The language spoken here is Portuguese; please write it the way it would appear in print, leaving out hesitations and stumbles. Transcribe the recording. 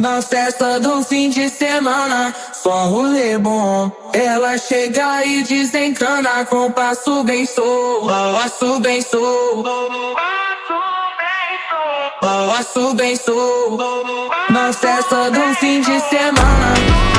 Na festa do fim de semana, só rolê bom. Ela chega e desencana com passo bem solto, passo bem solto, passo bem solto. Na festa do fim de semana.